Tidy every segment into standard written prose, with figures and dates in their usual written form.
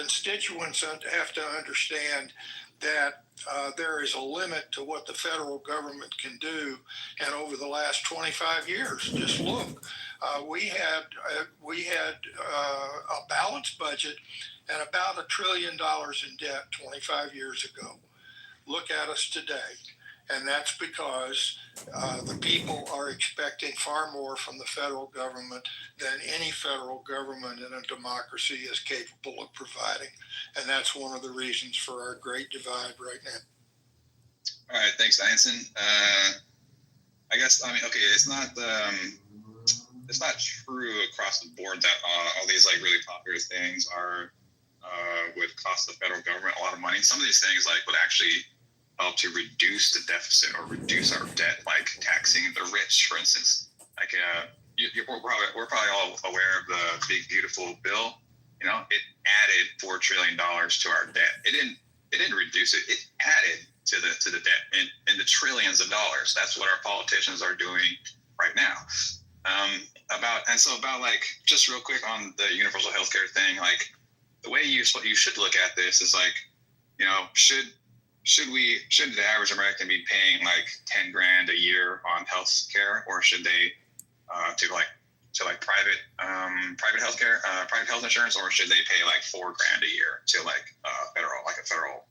constituents have to understand that there is a limit to what the federal government can do. And over the last 25 years, just look, we had a balanced budget and about $1 trillion in debt 25 years ago. Look at us today. And that's because the people are expecting far more from the federal government than any federal government in a democracy is capable of providing. And that's one of the reasons for our great divide right now. All right, thanks, Anson. I guess, okay, it's not true across the board that all these like really popular things are would cost the federal government a lot of money. Some of these things like would actually help to reduce the deficit or reduce our debt, like taxing the rich, for instance. Like we're probably all aware of the Big Beautiful Bill. You know, it added $4 trillion to our debt. It didn't reduce it. It added to the debt in the trillions of dollars. That's what our politicians are doing right now. About like just real quick on the universal healthcare thing, like the way you should look at this is like, you know, should the average American be paying like $10,000 a year on health care, or should they to private healthcare, private health insurance, or should they pay like $4,000 a year to a federal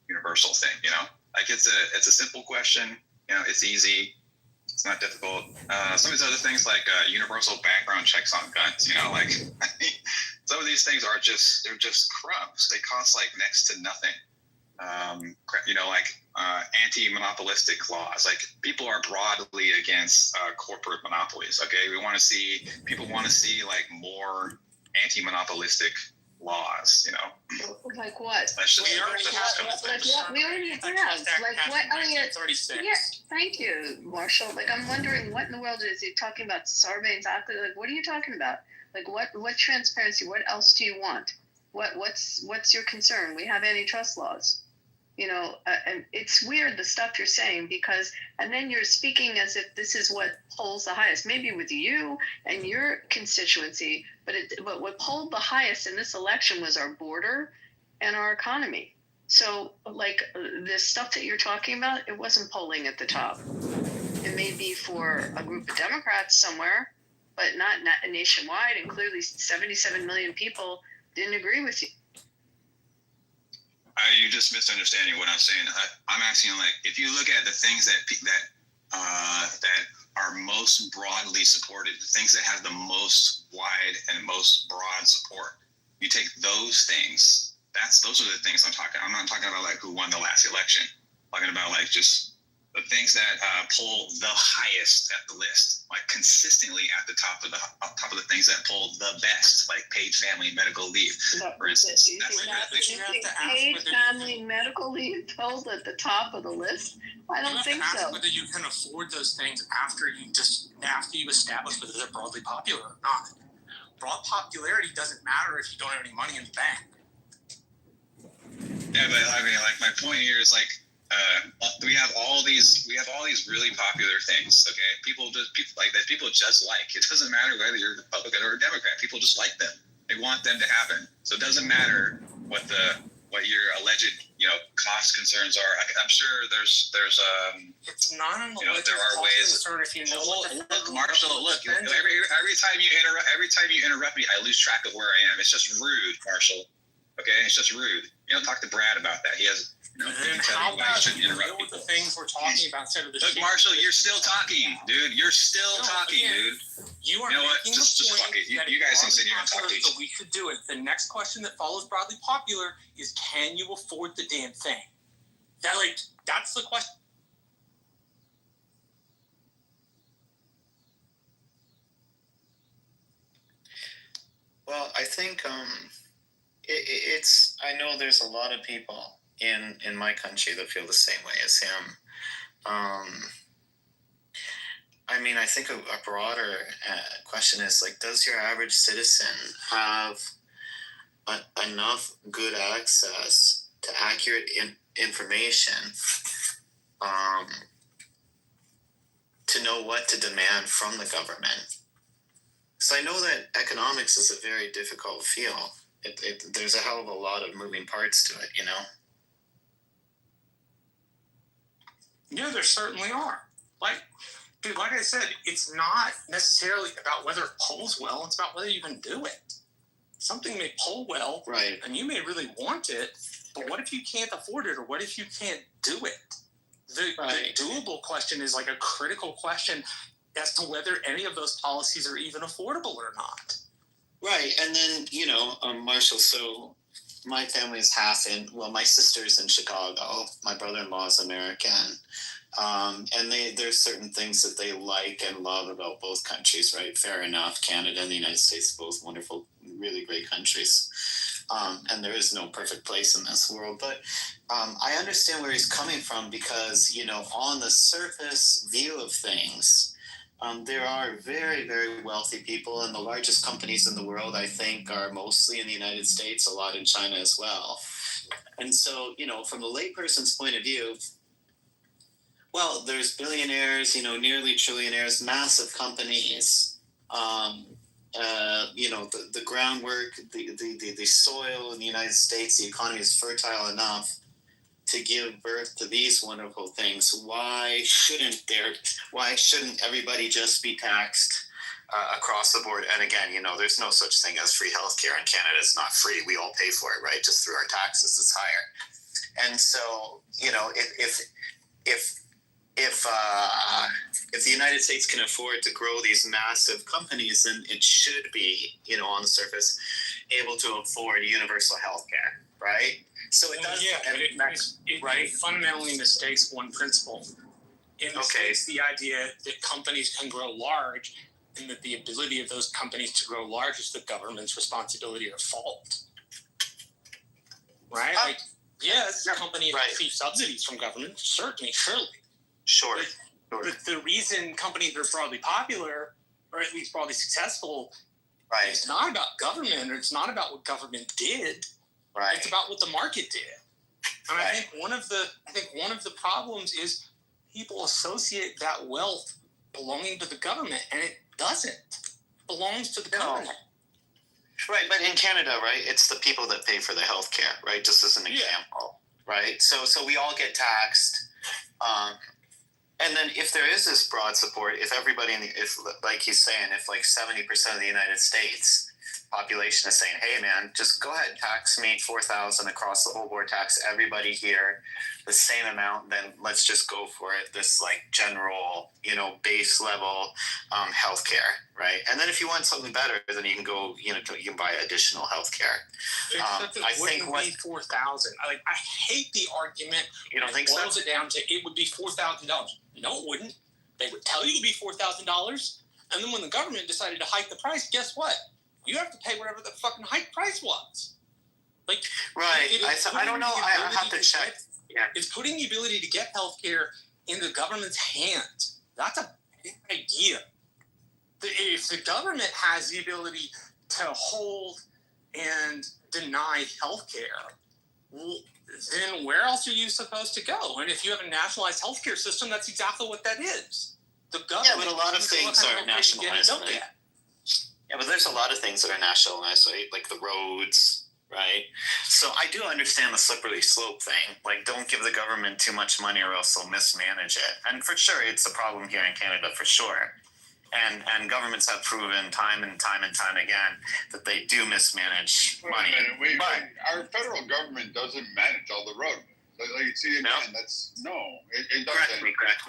universal thing? You know, like it's a simple question. You know, it's easy. It's not difficult. Some of these other things like universal background checks on guns. You know, like some of these things they're just crumbs. They cost like next to nothing. You know, like anti-monopolistic laws. Like people are broadly against corporate monopolies. Okay, people want to see like more anti-monopolistic laws. You know, like what? We already have. We already have. Like what? I mean, yeah. Thank you, Marshall. Like I'm wondering, what in the world is he talking about? Sarbanes-Oxley? Like what are you talking about? Like what transparency? What else do you want? What's your concern? We have antitrust laws. You know, and it's weird the stuff you're saying and then you're speaking as if this is what polls the highest, maybe with you and your constituency, but what polled the highest in this election was our border and our economy. So like the stuff that you're talking about, it wasn't polling at the top. It may be for a group of Democrats somewhere, but not nationwide, and clearly 77 million people didn't agree with you. You're just misunderstanding what I'm saying. I'm asking, like, if you look at the things that are most broadly supported, the things that have the most wide and most broad support, you take those things. Those are the things I'm talking. I'm not talking about like who won the last election. I'm talking about like just the things that pull the highest at the list, like consistently at the top of the things that pull the best, like paid family medical leave, for instance. You think paid family medical leave pulled at the top of the list? I don't think so. You have to ask whether you can afford those things after you establish whether they're broadly popular or not. Broad popularity doesn't matter if you don't have any money in the bank. Yeah, but I mean, like my point here is like. We have all these really popular things. Okay, people just like. It doesn't matter whether you're a Republican or a Democrat. People just like them. They want them to happen. So it doesn't matter what your alleged cost concerns are. I'm sure there's it's not an there are ways. Concern if you know look, Marshall. Look, every time you interrupt me, I lose track of where I am. It's just rude, Marshall. Okay, it's just rude. Talk to Brad about that. He has. Then how about you deal with the things we're talking about instead of the Look, Marshall, you're still talking, dude. You're still talking, dude. You are making just fuck it. You guys can sit here and talk to each other. So we should do it. The next question that follows broadly popular is, can you afford the damn thing? That's the question. Well, I think I know there's a lot of people in my country that feel the same way as him. I mean, I think a broader question is like, does your average citizen have enough good access to accurate information to know what to demand from the government? So I know that economics is a very difficult field. there's a hell of a lot of moving parts to it, you know? Yeah, there certainly are. Like, dude, like I said, it's not necessarily about whether it polls well, it's about whether you can do it. Something may poll well, Right. and you may really want it, but what if you can't afford it, or what if you can't do it? The doable question is like a critical question as to whether any of those policies are even affordable or not. Right, and then, you know, Marshall, so my family is half in, well, my sister's in Chicago, my brother-in-law is American, and there's certain things that they like and love about both countries, right? Fair enough. Canada and the United States are both wonderful, really great countries. And there is no perfect place in this world, but I understand where he's coming from because, you know, on the surface view of things, there are very, very wealthy people, and the largest companies in the world, I think, are mostly in the United States, a lot in China as well. And so, you know, from the layperson's point of view, well, there's billionaires, you know, nearly trillionaires, massive companies. You know, the groundwork, the soil in the United States, the economy is fertile enough to give birth to these wonderful things. Why shouldn't everybody just be taxed across the board? And again, you know, there's no such thing as free healthcare in Canada. It's not free. We all pay for it, right? Just through our taxes, it's higher. And so, you know, if the United States can afford to grow these massive companies, then it should be, you know, on the surface, able to afford universal health care, right? So it does. Yeah, it fundamentally mistakes one principle. It mistakes the idea that companies can grow large, and that the ability of those companies to grow large is the government's responsibility or fault. Right? Like, yes, companies receive subsidies from government, certainly, surely. Sure. But the reason companies are broadly popular, or at least broadly successful, is not about government, or it's not about what government did. Right. It's about what the market did. And I think one of the problems is people associate that wealth belonging to the government, and it doesn't. It belongs to the government. Right, but in Canada, right, it's the people that pay for the health care, right? Just as an example, right? So we all get taxed. And then if there is this broad support, if everybody if like he's saying, if like 70% of the United States population is saying, hey man, just go ahead, tax me $4,000 across the whole board, tax everybody here the same amount, then let's just go for it. This like general, you know, base level healthcare, right? And then if you want something better, then you can go, you know, you can buy additional healthcare. I think be 4,000. I hate the argument. You don't think so? Boils it down to it would be $4,000. No, it wouldn't. They would tell you to be $4,000, and then when the government decided to hike the price, guess what? You have to pay whatever the fucking hike price was. Like, right. I don't know. I have to check. It's putting the ability to get healthcare in the government's hands. That's a big idea. If the government has the ability to hold and deny healthcare, then where else are you supposed to go? And if you have a nationalized healthcare system, that's exactly what that is. The government. Yeah, but a lot of things are nationalized. Right? Yeah, but there's a lot of things that are nationalized, right? Like the roads. Right. So I do understand the slippery slope thing. Like, don't give the government too much money or else they'll mismanage it. And for sure, it's a problem here in Canada, for sure. And governments have proven time and time again that they do mismanage money. But our federal government doesn't manage all the roads. Like, see, again, it doesn't. Correct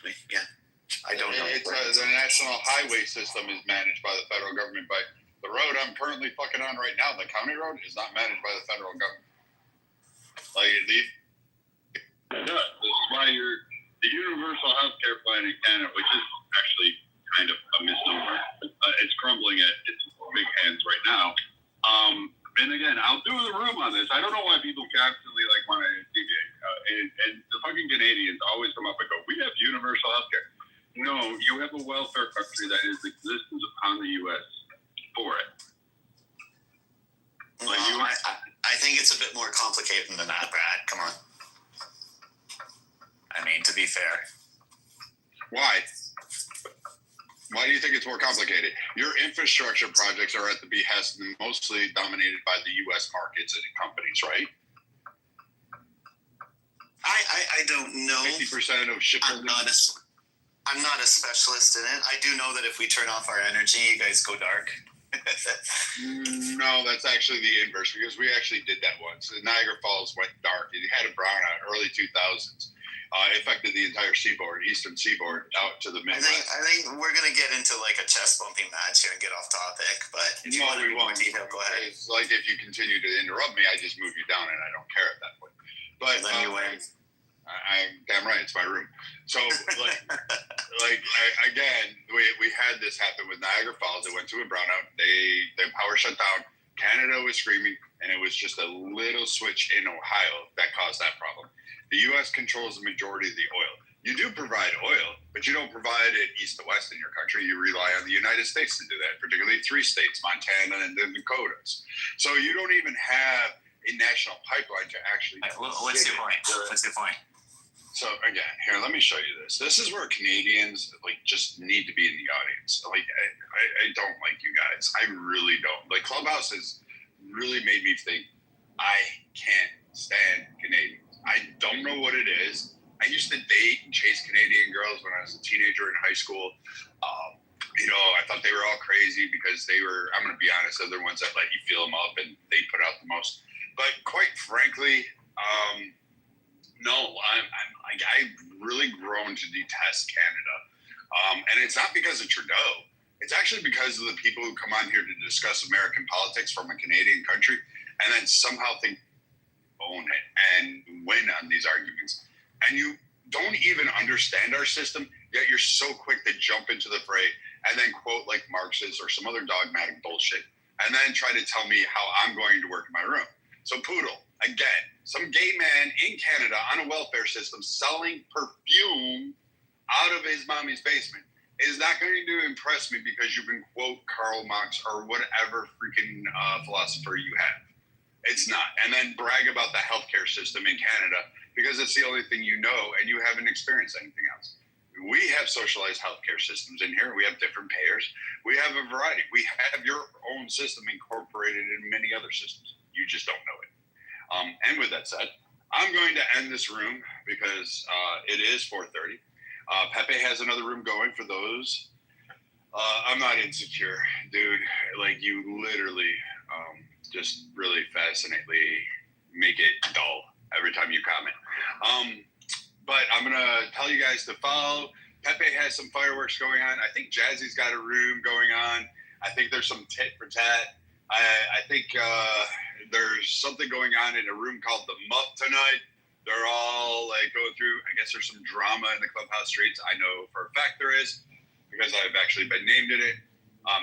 me. Yeah. I don't know. The national highway system is managed by the federal government, but the road I'm currently fucking on right now, the county road, is not managed by the federal government. Like, this is why the universal health care plan in Canada, which is actually kind of a misnomer, it's crumbling at its big hands right now. And again, I'll do the room on this. I don't know why people constantly want to deviate. And the fucking Canadians always come up and go, we have universal health care. No, you have a welfare country that is existence upon the U.S. for it. Well, I think it's a bit more complicated than that, Brad. Come on. I mean, to be fair. Why? Why do you think it's more complicated? Your infrastructure projects are at the behest and mostly dominated by the U.S. markets and companies, right? I don't know. 50% of shipbuilding. I'm not a specialist in it. I do know that if we turn off our energy, you guys go dark. No, that's actually the inverse, because we actually did that once. The Niagara Falls went dark. It had a brownout early 2000s. It affected the entire seaboard, eastern seaboard, out to the Midwest. I think we're going to get into like a chest bumping match here and get off topic, but if you want to go into detail, go ahead. It's like if you continue to interrupt me, I just move you down and I don't care at that point. But then you win. I'm damn right, it's my room. So, again, we had this happen with Niagara Falls. It went to a brownout. The power shut down. Canada was screaming, and it was just a little switch in Ohio that caused that problem. The U.S. controls the majority of the oil. You do provide oil, but you don't provide it east to west in your country. You rely on the United States to do that, particularly 3 states, Montana and the Dakotas. So you don't even have a national pipeline to actually. What's your point? What's your point? So again, here, let me show you this. This is where Canadians just need to be in the audience. I don't like you guys. I really don't. Clubhouse has really made me think I can't stand Canadians. I don't know what it is. I used to date and chase Canadian girls when I was a teenager in high school. I thought they were all crazy because they were, I'm going to be honest, they're the ones that let you feel them up and they put out the most. But quite frankly, no, I've really grown to detest Canada. And it's not because of Trudeau. It's actually because of the people who come on here to discuss American politics from a Canadian country and then somehow think own it and win on these arguments. And you don't even understand our system, yet you're so quick to jump into the fray and then quote like Marxist or some other dogmatic bullshit and then try to tell me how I'm going to work in my room. So Poodle, again, some gay man in Canada on a welfare system selling perfume out of his mommy's basement is not going to impress me because you can quote Karl Marx or whatever freaking philosopher you have. It's not. And then brag about the healthcare system in Canada because it's the only thing you know and you haven't experienced anything else. We have socialized healthcare systems in here. We have different payers. We have a variety. We have your own system incorporated in many other systems. You just don't know it. And with that said, I'm going to end this room because it is 4:30. Pepe has another room going for those. I'm not insecure, dude. You literally just really fascinately make it dull every time you comment. But I'm going to tell you guys to follow. Pepe has some fireworks going on. I think Jazzy's got a room going on. I think there's some tit for tat. I think there's something going on in a room called the Muff tonight. They're all going through, I guess there's some drama in the clubhouse streets. I know for a fact there is because I've actually been named in it.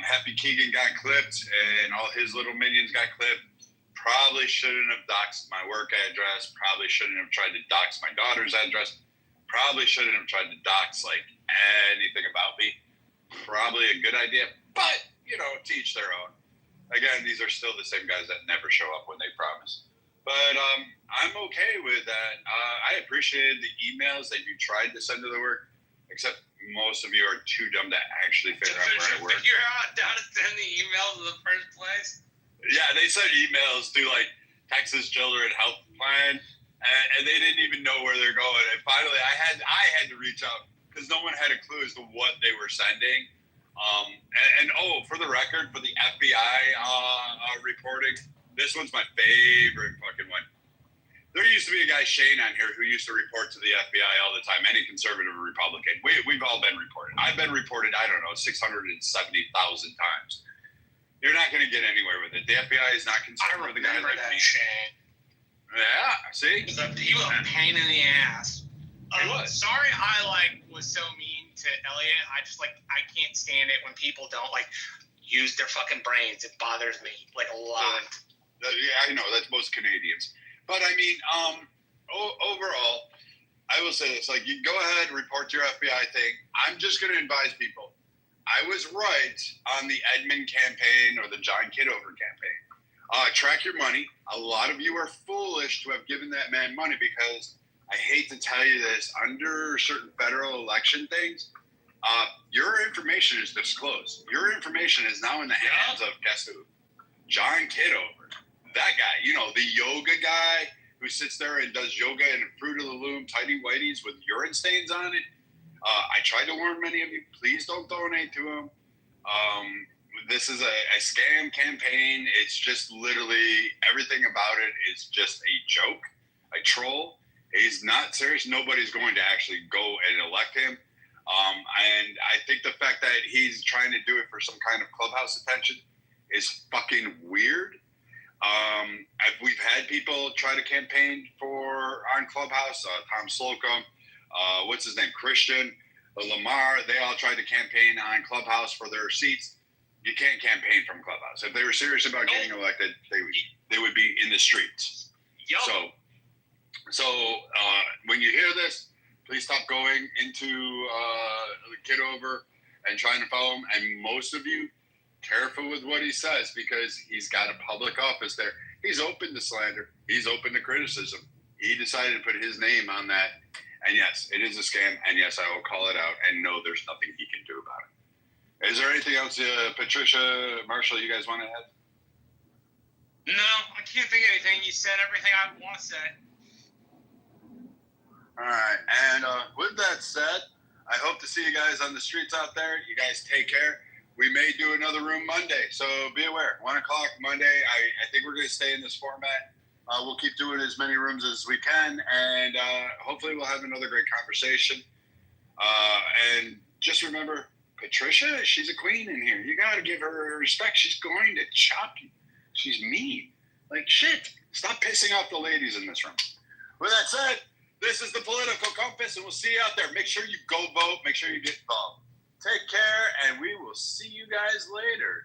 Happy Keegan got clipped and all his little minions got clipped. Probably shouldn't have doxed my work address. Probably shouldn't have tried to dox my daughter's address. Probably shouldn't have tried to dox anything about me. Probably a good idea, but to each their own. Again, these are still the same guys that never show up when they promise. But I'm okay with that. I appreciated the emails that you tried to send to the work, except most of you are too dumb to actually figure out where I work. Figure out how to send the emails in the first place? Yeah, they sent emails to Texas Children Health Plan, and they didn't even know where they're going. And finally, I had to reach out because no one had a clue as to what they were sending. For the record, for the FBI reporting, this one's my favorite fucking one. There used to be a guy, Shane, on here who used to report to the FBI all the time, any conservative or Republican. We've all been reported. I've been reported, 670,000 times. You're not going to get anywhere with it. The FBI is not concerned with a guy like me. Shane. Yeah, see? He was a pain in the ass. He was. Sorry I was so mean to Elliot. I can't stand it when people don't use their fucking brains. It bothers me a lot. Yeah, I know, that's most Canadians. But I mean, overall, I will say this, you go ahead, report your FBI thing. I'm just going to advise people. I was right on the Edmund campaign or the John Kitover campaign. Track your money. A lot of you are foolish to have given that man money because I hate to tell you this, under certain federal election things, Your information is disclosed. Your information is now in the hands of guess who? John Kitover. That guy, the yoga guy who sits there and does yoga in Fruit of the Loom tighty whities with urine stains on it. I tried to warn many of you, please don't donate to him. This is a scam campaign. It's just literally everything about it is just a joke, a troll. He's not serious. Nobody's going to actually go and elect him. And I think the fact that he's trying to do it for some kind of clubhouse attention is fucking weird. We've had people try to campaign on Clubhouse, Tom Slocum, what's his name, Christian, Lamar, they all tried to campaign on Clubhouse for their seats. You can't campaign from Clubhouse. If they were serious about getting elected, they would be in the streets. Yep. So when you hear this, please stop going into Kitover and trying to follow him. And most of you, careful with what he says, because he's got a public office there. He's open to slander. He's open to criticism. He decided to put his name on that. And yes, it is a scam. And yes, I will call it out. And no, there's nothing he can do about it. Is there anything else, Patricia, Marshall, you guys want to add? No, I can't think of anything. You said everything I want to say. All right. And with that said, I hope to see you guys on the streets out there. You guys take care. We may do another room Monday, so be aware. 1 o'clock Monday. I think we're going to stay in this format. We'll keep doing as many rooms as we can, and hopefully we'll have another great conversation. And just remember, Patricia, she's a queen in here. You got to give her respect. She's going to chop you. She's mean. Like, shit. Stop pissing off the ladies in this room. With that said, this is the Political Compass, and we'll see you out there. Make sure you go vote. Make sure you get involved. Take care, and we will see you guys later.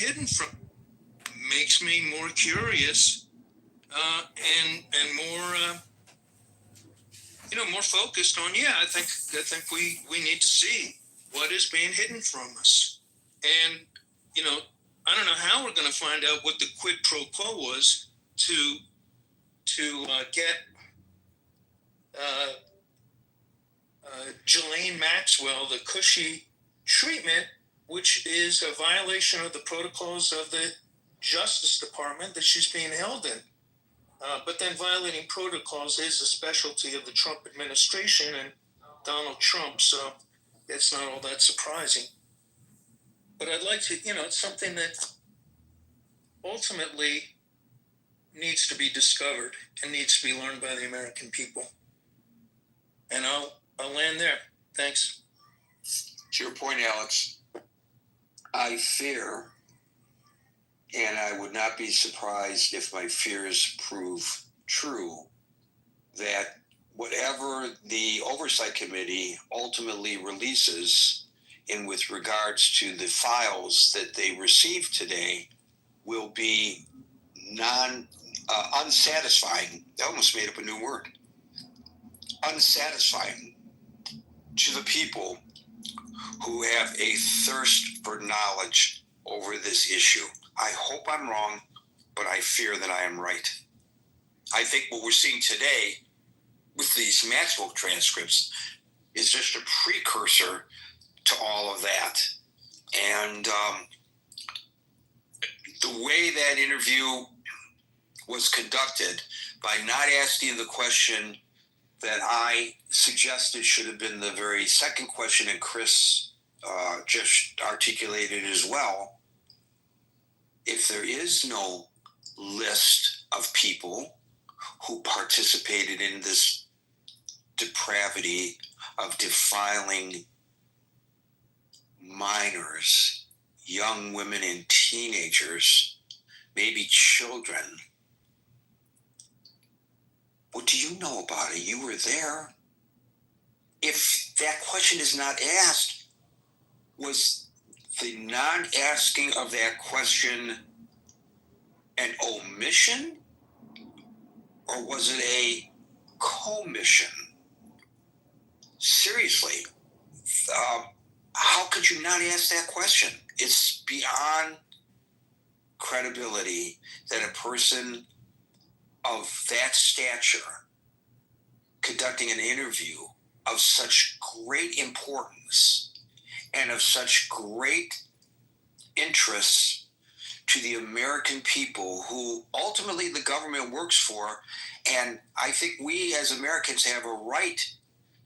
hidden from makes me more curious and more more focused on. I think we need to see what is being hidden from us, and I don't know how we're going to find out what the quid pro quo was to get Ghislaine Maxwell the cushy treatment, which is a violation of the protocols of the Justice Department that she's being held in. But then violating protocols is a specialty of the Trump administration and Donald Trump, so it's not all that surprising. But I'd like to, it's something that ultimately needs to be discovered and needs to be learned by the American people. And I'll land there. Thanks. To your point, Alex, I fear, and I would not be surprised if my fears prove true, that whatever the Oversight Committee ultimately releases in with regards to the files that they received today will be unsatisfying. I almost made up a new word. Unsatisfying to the people who have a thirst for knowledge over this issue. I hope I'm wrong, but I fear that I am right. I think what we're seeing today with these Maxwell transcripts is just a precursor to all of that. And the way that interview was conducted, by not asking the question that I suggested should have been the very second question, and Chris just articulated as well. If there is no list of people who participated in this depravity of defiling minors, young women and teenagers, maybe children, what do you know about it? You were there. If that question is not asked, was the non-asking of that question an omission, or was it a commission? Seriously, how could you not ask that question? It's beyond credibility that a person of that stature conducting an interview of such great importance and of such great interest to the American people who ultimately the government works for. And I think we as Americans have a right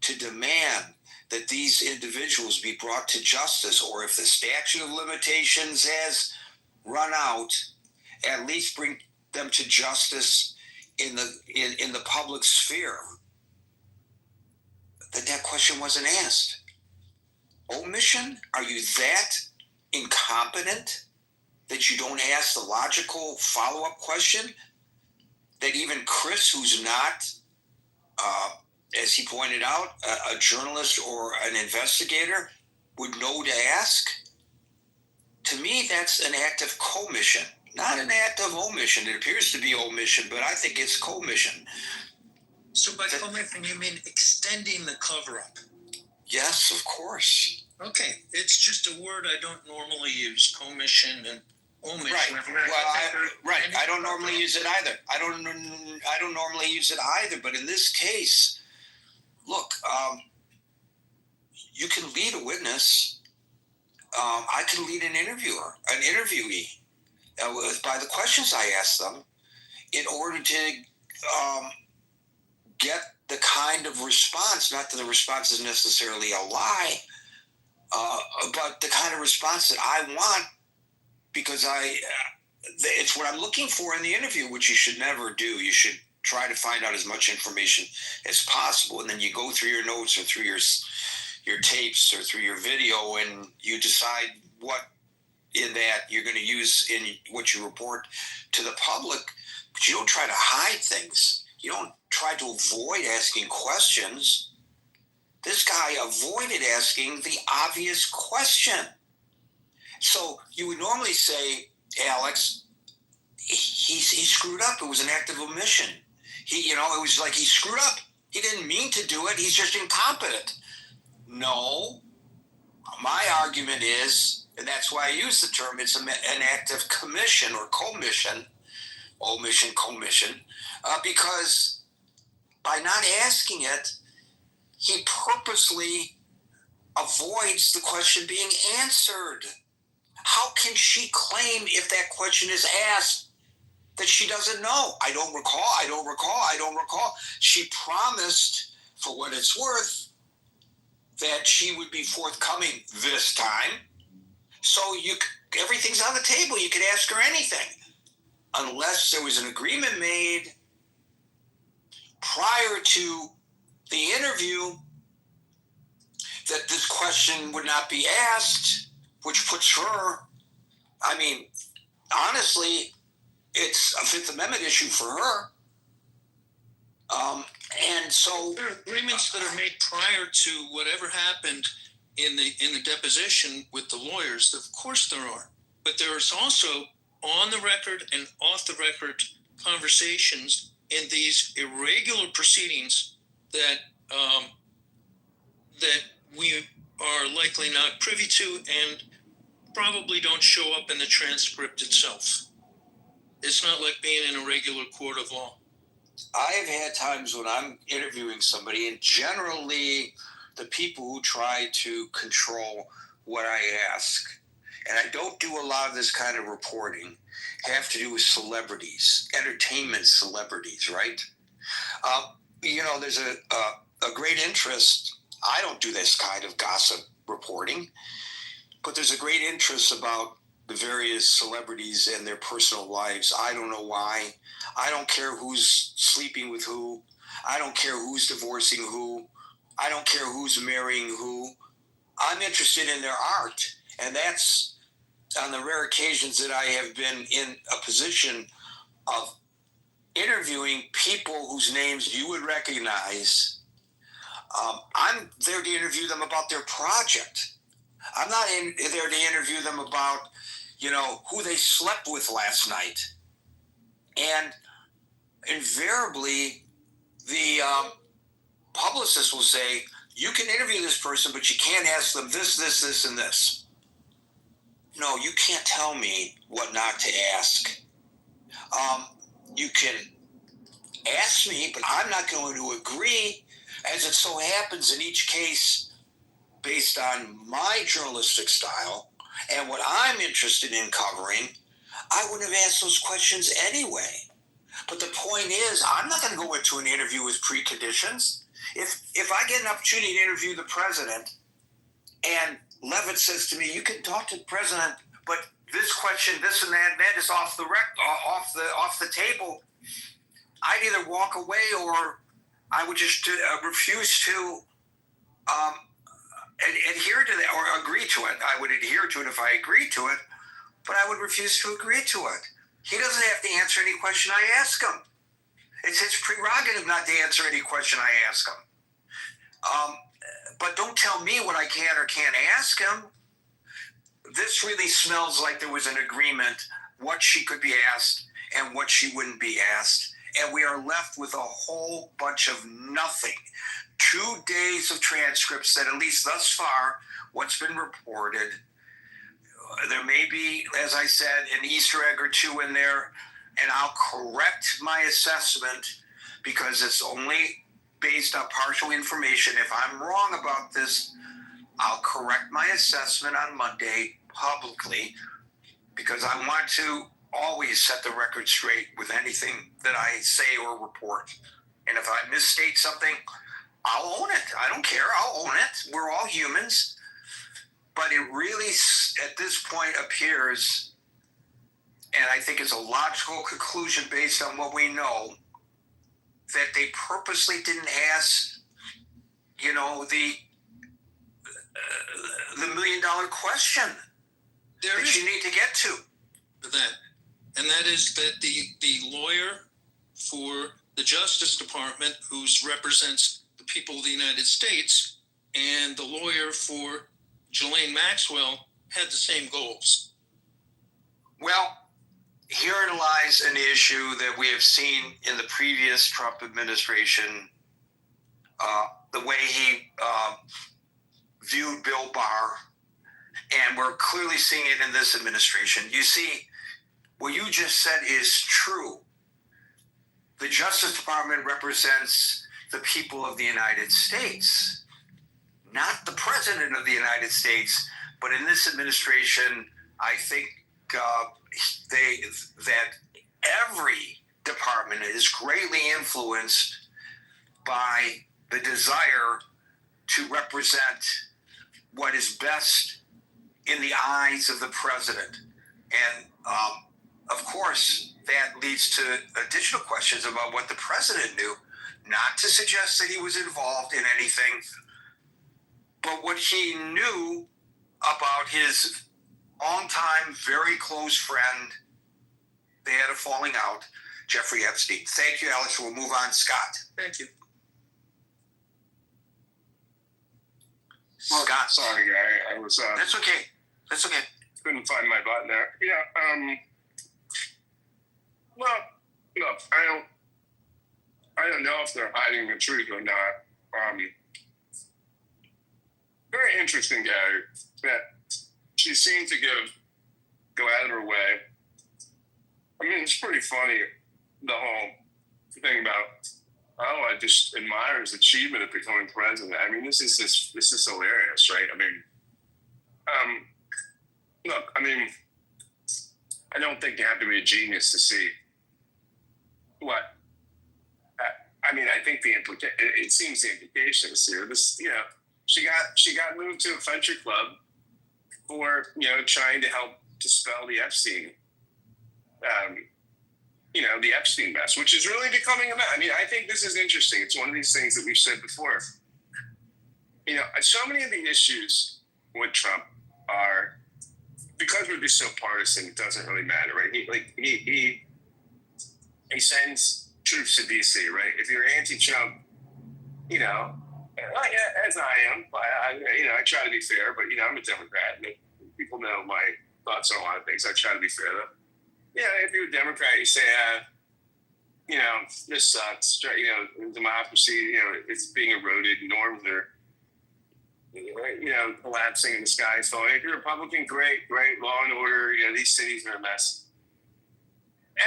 to demand that these individuals be brought to justice, or if the statute of limitations has run out, at least bring them to justice in the public sphere. That question wasn't asked. Omission? Are you that incompetent that you don't ask the logical follow-up question that even Chris, who's not, as he pointed out, a journalist or an investigator, would know to ask? To me, that's an act of commission, not an act of omission. It appears to be omission, but I think it's commission. So by commission, you mean extending the cover-up? Yes, of course. Okay, it's just a word I don't normally use, commission and omission. Right. I don't normally use it either. I don't normally use it either. But in this case, look, you can lead a witness. I can lead an interviewee, by the questions I ask them, in order to get the kind of response, not that the response is necessarily a lie, but the kind of response that I want, because it's what I'm looking for in the interview, which you should never do. You should try to find out as much information as possible, and then you go through your notes or through your tapes or through your video, and you decide what in that you're going to use in what you report to the public. But you don't try to hide things. You don't try to avoid asking questions. This guy avoided asking the obvious question. So you would normally say, Alex, he screwed up. It was an act of omission. It was like he screwed up. He didn't mean to do it. He's just incompetent. No, my argument is, and that's why I use the term, it's an act of commission or commission, commission, because by not asking it, he purposely avoids the question being answered. How can she claim if that question is asked that she doesn't know? I don't recall. She promised, for what it's worth, that she would be forthcoming this time. So everything's on the table. You could ask her anything. Unless there was an agreement made prior to the interview that this question would not be asked, which puts her, honestly, it's a Fifth Amendment issue for her. And so there are agreements that are made prior to whatever happened in the deposition with the lawyers. Of course there are. But there's also on the record and off the record conversations in these irregular proceedings that we are likely not privy to and probably don't show up in the transcript itself. It's not like being in a regular court of law. I've had times when I'm interviewing somebody, and generally the people who try to control what I ask, and I don't do a lot of this kind of reporting, have to do with celebrities, entertainment celebrities, right? There's a great interest. I don't do this kind of gossip reporting, but there's a great interest about the various celebrities and their personal lives. I don't know why. I don't care who's sleeping with who. I don't care who's divorcing who. I don't care who's marrying who. I'm interested in their art. And that's on the rare occasions that I have been in a position of interviewing people whose names you would recognize. I'm there to interview them about their project. I'm not there to interview them about, who they slept with last night. And invariably, the publicist will say, you can interview this person, but you can't ask them this, and this. No, you can't tell me what not to ask. You can ask me, but I'm not going to agree, as it so happens in each case, based on my journalistic style and what I'm interested in covering, I wouldn't have asked those questions anyway. But the point is, I'm not going to go into an interview with preconditions. If I get an opportunity to interview the president and Levitt says to me, you can talk to the president, but this question, this and that is off the table, I'd either walk away or I would just refuse to adhere to that or agree to it. I would adhere to it if I agreed to it, but I would refuse to agree to it. He doesn't have to answer any question I ask him. It's his prerogative not to answer any question I ask him. But don't tell me what I can or can't ask him. This really smells like there was an agreement what she could be asked and what she wouldn't be asked. And we are left with a whole bunch of nothing. 2 days of transcripts that, at least thus far, what's been reported. There may be, as I said, an Easter egg or two in there, and I'll correct my assessment because it's only based on partial information. If I'm wrong about this, I'll correct my assessment on Monday publicly because I want to always set the record straight with anything that I say or report. And if I misstate something, I'll own it. I don't care. I'll own it. We're all humans. But it really, at this point, appears, and I think it's a logical conclusion based on what we know, that they purposely didn't ask, the $1 million question that you need to get to. And that is that the lawyer for the Justice Department, who represents the people of the United States, and the lawyer for Ghislaine Maxwell had the same goals. Well, herein lies an issue that we have seen in the previous Trump administration, the way he viewed Bill Barr, and we're clearly seeing it in this administration. You see, what you just said is true. The Justice Department represents the people of the United States, not the President of the United States. But in this administration, I think that every department is greatly influenced by the desire to represent what is best in the eyes of the president. And of course, that leads to additional questions about what the president knew, not to suggest that he was involved in anything, but what he knew about his longtime, very close friend. They had a falling out, Jeffrey Epstein. Thank you, Alex. We'll move on. Scott. Thank you. Scott. Sorry, guy. I was. That's okay. That's okay. Couldn't find my button there. Yeah. Well, look, I don't know if they're hiding the truth or not. Very interesting, guy. That she seemed to go out of her way. I mean, it's pretty funny, the whole thing about, oh, I just admire his achievement of becoming president. I mean, this is hilarious, right? I mean, look, I mean, I don't think you have to be a genius to see what. I mean, I think it seems the implications here. This, she got moved to a country club for trying to help dispel the Epstein, the Epstein mess, which is really becoming a mess. I mean, I think this is interesting. It's one of these things that we've said before. So many of the issues with Trump are because we're just so partisan. It doesn't really matter, right? He sends troops to DC, right? If you're anti-Trump, as I am, I try to be fair, but I'm a Democrat. And people know my thoughts on a lot of things. I try to be fair, though. If you're a Democrat, you say, this sucks. Democracy, it's being eroded. Norms are, collapsing and the sky is falling. If you're a Republican, great, law and order. These cities are a mess.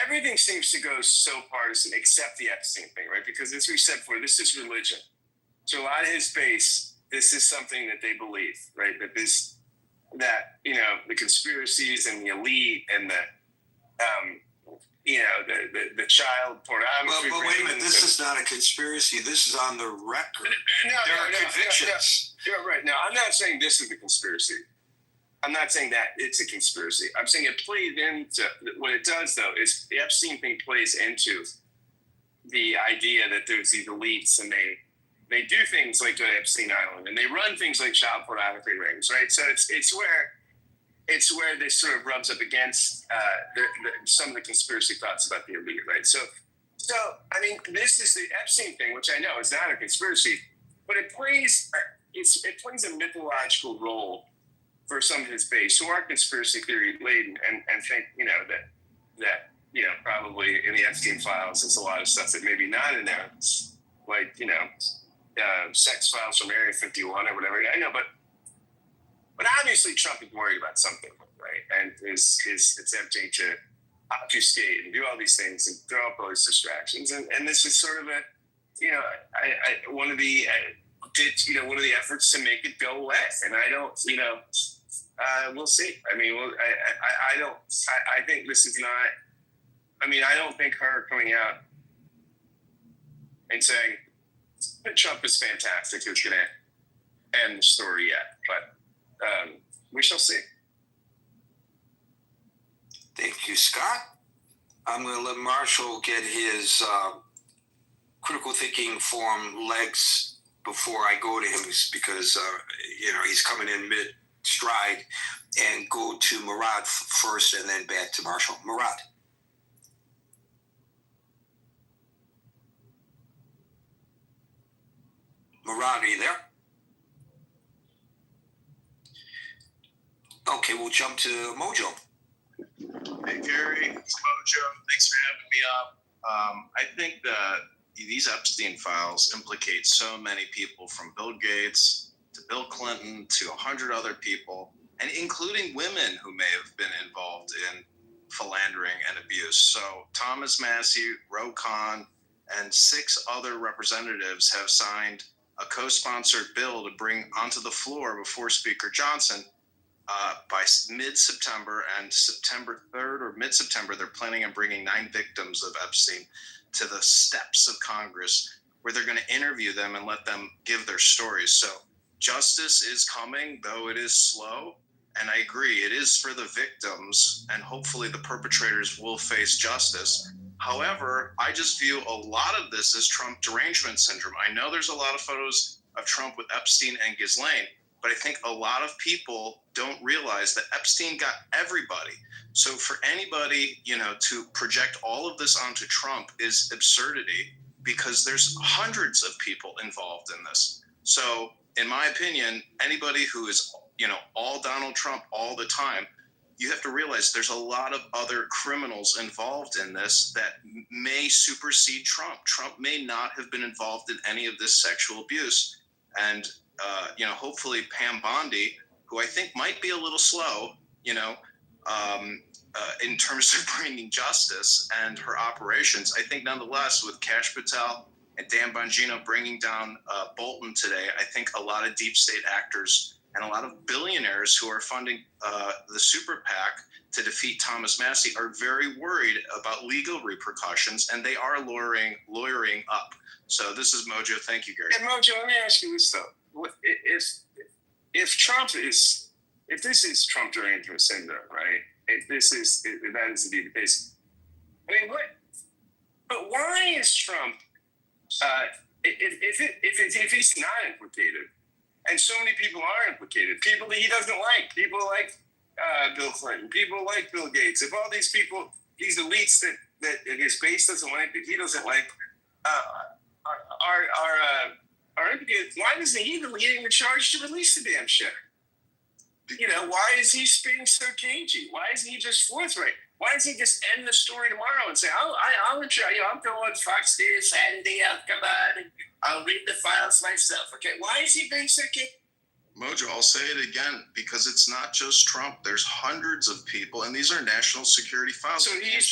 Everything seems to go so partisan, except the Epstein thing, right? Because as we said before, this is religion. So a lot of his base, this is something that they believe, right? That the conspiracies and the elite and the child pornography. But wait a minute, this is not a conspiracy. This is on the record. There are convictions. You're right. Now, I'm not saying this is a conspiracy. I'm not saying that it's a conspiracy. I'm saying it plays into what it does, though, is the Epstein thing plays into the idea that there's these elites and they do things like go to Epstein Island and they run things like child pornography rings, right? So it's where this sort of rubs up against some of the conspiracy thoughts about the elite, right? So I mean, this is the Epstein thing, which I know is not a conspiracy, but it plays a mythological role for some of his base who are conspiracy theory laden and think that probably in the Epstein files there's a lot of stuff that maybe not in there, like sex files from Area 51 or whatever. I know, but obviously Trump is worried about something, right? And is attempting to obfuscate and do all these things and throw up all these distractions. And this is sort of one of the efforts to make it go away. And I don't, we'll see. I mean, I think this is not. I mean, I don't think her coming out and saying Trump is fantastic is going to end the story yet, but we shall see. Thank you, Scott. I'm going to let Marshall get his critical thinking forum legs before I go to him because, he's coming in mid-stride, and go to Murad first and then back to Marshall. Murad. Murad, are you there? Okay, we'll jump to Mojo. Hey, Gary, it's Mojo. Thanks for having me up. I think that these Epstein files implicate so many people, from Bill Gates to Bill Clinton to 100 other people, and including women who may have been involved in philandering and abuse. So Thomas Massie, Ro Khan, and 6 other representatives have signed a co-sponsored bill to bring onto the floor before Speaker Johnson by mid-September, and September 3rd or mid-September, they're planning on bringing 9 victims of Epstein to the steps of Congress, where they're going to interview them and let them give their stories. So justice is coming, though it is slow. And I agree, it is for the victims, and hopefully the perpetrators will face justice. However, I just view a lot of this as Trump derangement syndrome. I know there's a lot of photos of Trump with Epstein and Ghislaine, but I think a lot of people don't realize that Epstein got everybody. So for anybody, to project all of this onto Trump is absurdity, because there's hundreds of people involved in this. So in my opinion, anybody who is, all Donald Trump all the time, you have to realize there's a lot of other criminals involved in this that may supersede Trump. Trump may not have been involved in any of this sexual abuse. And, hopefully Pam Bondi, who I think might be a little slow, in terms of bringing justice and her operations, I think nonetheless, with Kash Patel and Dan Bongino bringing down Bolton today, I think a lot of deep state actors and a lot of billionaires who are funding the super PAC to defeat Thomas Massie are very worried about legal repercussions, and they are lawyering up. So this is Mojo. Thank you, Gary. And Mojo, let me ask you this though: if this is Trump derangement syndrome, right? If that is indeed the case, I mean, what? But why is Trump? If he's not implicated, and so many people are implicated, people that he doesn't like, people like Bill Clinton, people like Bill Gates, if all these people, these elites that his base doesn't like, that he doesn't like, are implicated, why isn't he leading the charge to release the damn shit? Why is he being so cagey? Why isn't he just forthright? Why doesn't he just end the story tomorrow and say, I'll go on Fox News Saturday, I'll come on and I'll read the files myself. Okay, why is he being so cagey? Mojo, I'll say it again, because it's not just Trump. There's hundreds of people, and these are national security files. So he's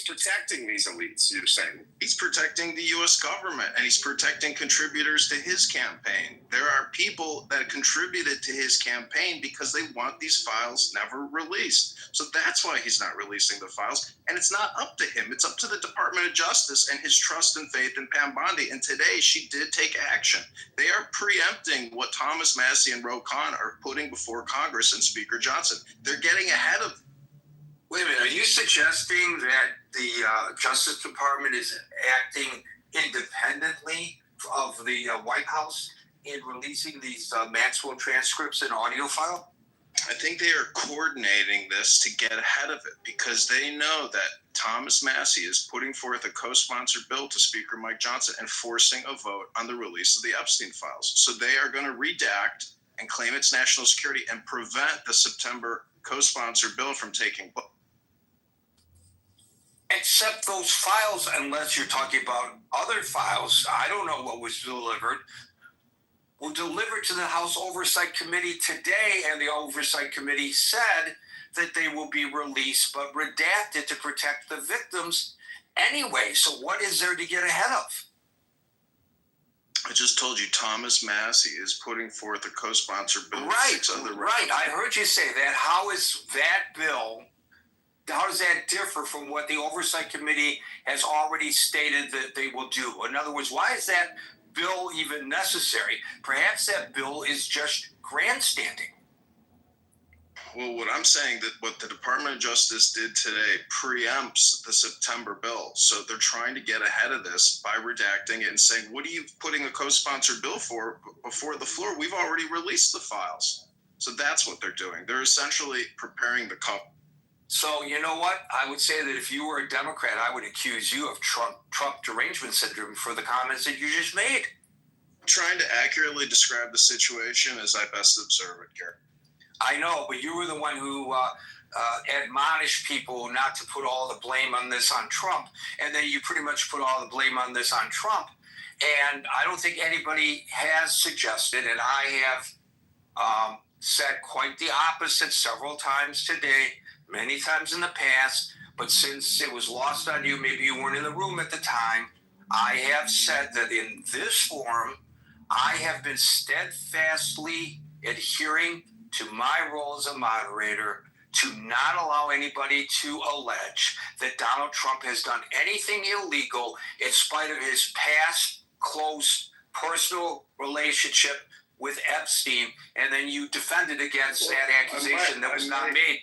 protecting these elites, you're saying? He's protecting the U.S. government, and he's protecting contributors to his campaign. There are people that contributed to his campaign because they want these files never released. So that's why he's not releasing the files, and it's not up to him. It's up to the Department of Justice and his trust and faith in Pam Bondi, and today she did take action. They are preempting what Thomas Massie and Ro Khan are putting before Congress and Speaker Johnson. They're getting ahead of. Wait a minute, are you suggesting that the Justice Department is acting independently of the White House in releasing these Maxwell transcripts and audio file? I think they are coordinating this to get ahead of it, because they know that Thomas Massie is putting forth a co-sponsored bill to Speaker Mike Johnson and forcing a vote on the release of the Epstein files. So they are going to redact and claim it's national security and prevent the September co-sponsored bill from taking place. Except those files, unless you're talking about other files, I don't know what was delivered, were delivered to the House Oversight Committee today, and the Oversight Committee said that they will be released but redacted to protect the victims anyway. So what is there to get ahead of? I just told you Thomas Massie is putting forth a co-sponsored bill. Right. I heard you say that. How is that bill, how does that differ from what the Oversight Committee has already stated that they will do? In other words, why is that bill even necessary? Perhaps that bill is just grandstanding. Well, what I'm saying, that what the Department of Justice did today preempts the September bill. So they're trying to get ahead of this by redacting it and saying, what are you putting a co-sponsored bill for before the floor? We've already released the files. So that's what they're doing. They're essentially preparing the cup. So you know what? I would say that if you were a Democrat, I would accuse you of Trump derangement syndrome for the comments that you just made. I'm trying to accurately describe the situation as I best observe it, Gary. I know, but you were the one who admonished people not to put all the blame on this on Trump, and then you pretty much put all the blame on this on Trump. And I don't think anybody has suggested, and I have said quite the opposite several times today, many times in the past, but since it was lost on you, maybe you weren't in the room at the time, I have said that in this forum, I have been steadfastly adhering to my role as a moderator to not allow anybody to allege that Donald Trump has done anything illegal in spite of his past close personal relationship with Epstein, and then you defended against that accusation that was not made.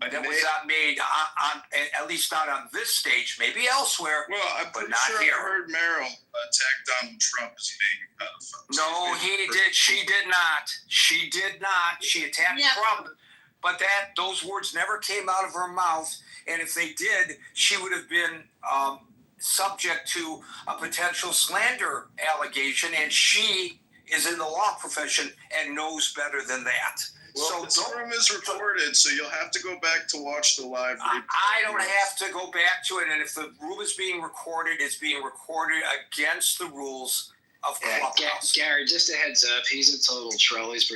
That was not made on at least not on this stage, maybe elsewhere. Well, I'm but pretty not sure here. I heard Meryl attack Donald Trump as being a pedophile. No, he did. She did not. She did not. She attacked Trump, but those words never came out of her mouth. And if they did, she would have been subject to a potential slander allegation. And she is in the law profession and knows better than that. Well, this room is recorded, so you'll have to go back to watch the live replay. I don't have to go back to it, and if the room is being recorded, it's being recorded against the rules of Clubhouse. Gary, just a heads up, he's a total troll. This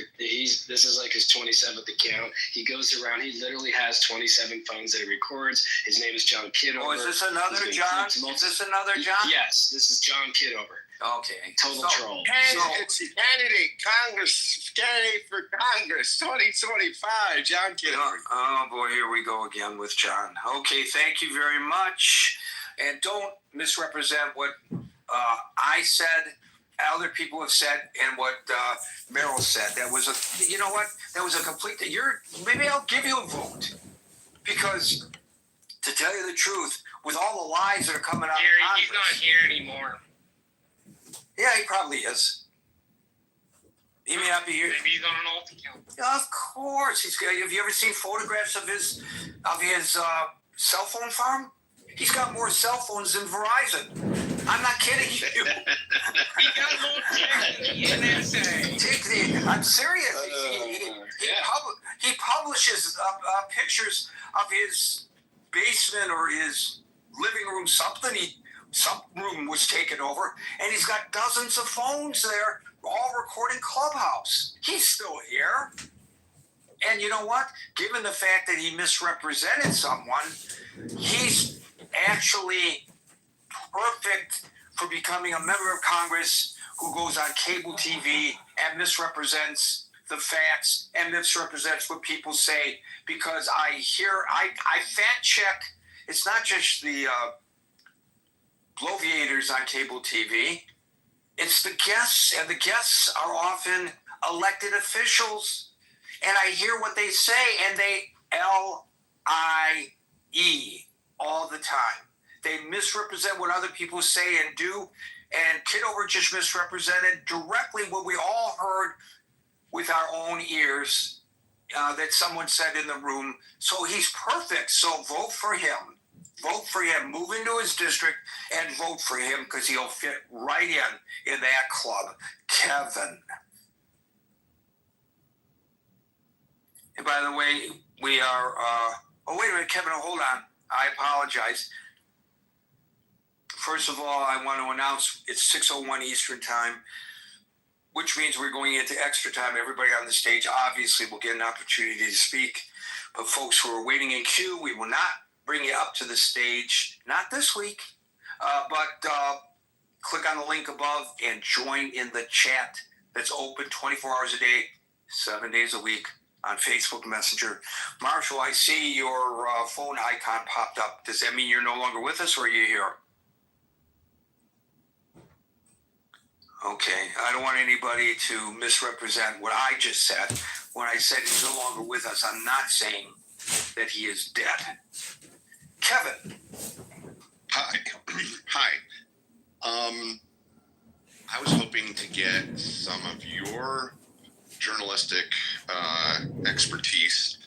is like his 27th account. He goes around, he literally has 27 phones that he records. His name is John Kitover. Oh, is this another John? Is this another John? Yes, this is John Kitover. Okay. Total troll. It's candidate for Congress 2025, John Kitover. Oh boy, here we go again with John. Okay, thank you very much. And don't misrepresent what I said, other people have said, and what Meryl said. That was you know what? That was a complete, maybe I'll give you a vote. Because to tell you the truth, with all the lies that are coming out of Congress. He's not here anymore. Yeah, he probably is. He may not be here. Maybe he's on an alt account. Of course, have you ever seen photographs of his cell phone farm? He's got more cell phones than Verizon. I'm not kidding you. He got more checks than the NSA. I'm serious. He publishes pictures of his basement or his living room, some room was taken over, and he's got dozens of phones there, all recording Clubhouse. He's still here. And you know what? Given the fact that he misrepresented someone, he's actually perfect for becoming a member of Congress who goes on cable TV and misrepresents the facts and misrepresents what people say, because I fact check. It's not just the bloviators on cable TV. It's the guests, and the guests are often elected officials. And I hear what they say, and they lie all the time. They misrepresent what other people say and do. And Kitover just misrepresented directly what we all heard with our own ears that someone said in the room. So he's perfect. So vote for him. Vote for him. Move into his district and vote for him, because he'll fit right in that club. Kevin. And by the way, we are... oh, wait a minute, Kevin, hold on. I apologize. First of all, I want to announce it's 6:01 Eastern Time, which means we're going into extra time. Everybody on the stage obviously will get an opportunity to speak. But folks who are waiting in queue, we will not bring you up to the stage, not this week, but click on the link above and join in the chat that's open 24 hours a day, 7 days a week on Facebook Messenger. Marshall, I see your phone icon popped up. Does that mean you're no longer with us, or are you here? Okay, I don't want anybody to misrepresent what I just said. When I said he's no longer with us, I'm not saying that he is dead. Kevin. Hi. I was hoping to get some of your journalistic expertise.